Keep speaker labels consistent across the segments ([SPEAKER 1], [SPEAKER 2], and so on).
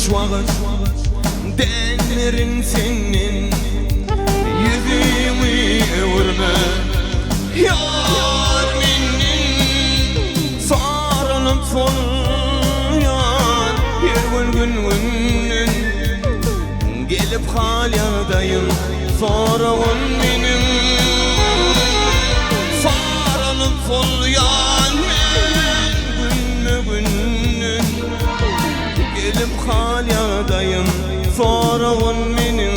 [SPEAKER 1] şuağın denlerin senin yüzümü vurma yar menin sarılıp solyan bir gün gelip halyadayım sorağın benim sarılıp solyan günün gelip halyadayım sorağın benim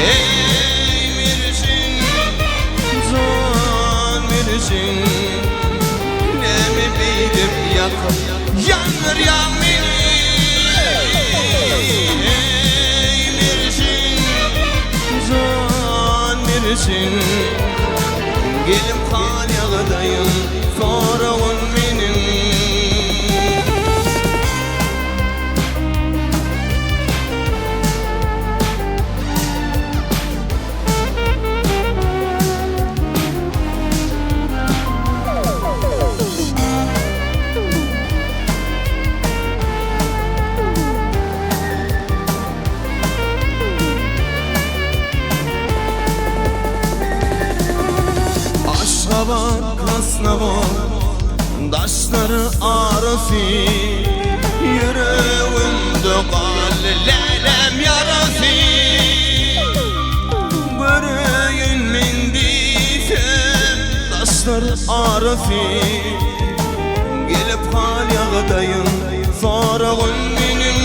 [SPEAKER 1] ey mirşin can mirşin ne mi beydim yakıp yanır yan beni ey mirşin can mirşin gelip halyadayım sorağın benim Aşkabak kasnavak daşları arası yüreğimde kal lelem yarası göreyim min diysem daşları arası gelip halyadayım sorağın benim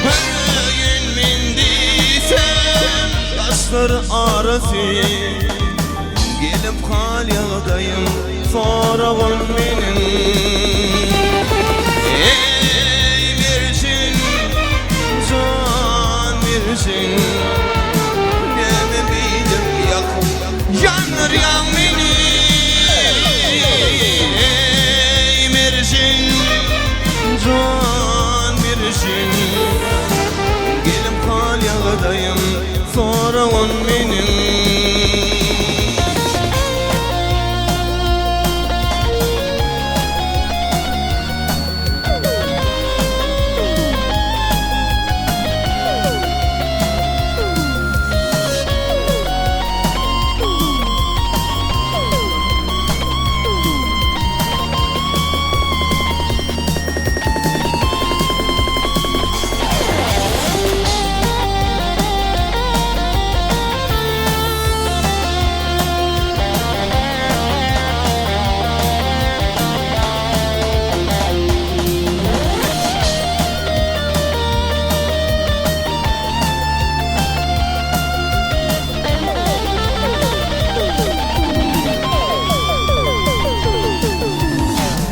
[SPEAKER 1] göreyim min diysem daşları arası gelip halyadayım sorağın benim ey mirşin can mirşin ne mi bildim yakıp yanır yan beni ey mirşin can mirşin gelip halyadayım sorağın benim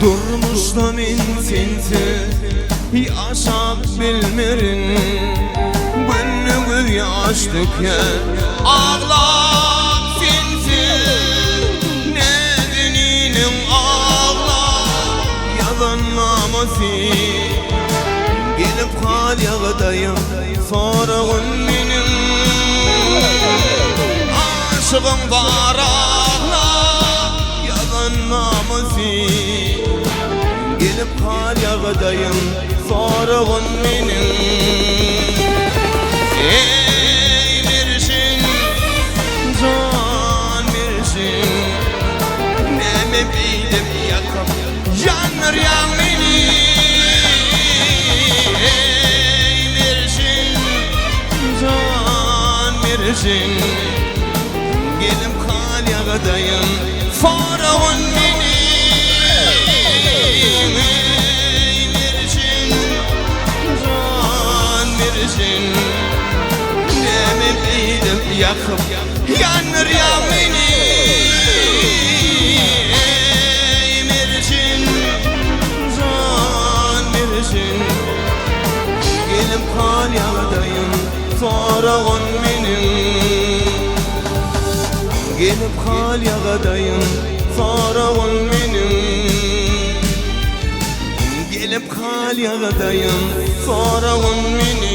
[SPEAKER 1] Durmuştum insinti yaşap bilmerin gönlümü yaştık ya ağlap sinsin nedeninim ağlap yalanlaması gelip halyadayım sorağın benim aşığım var ağlap yalanlaması gelip halyadayım sorağın benim ey mirşin can mirşin ne mi bildim yakıp yanır yan beni ey mirşin can mirşin gelip halyadayım sorağın benim ne mi bildim yakıp yanır yan beni ey mirşin can mirşin gelip halyadayım sorağın benim gelip halyadayım sorağın benim gelip halyadayım sorağın benim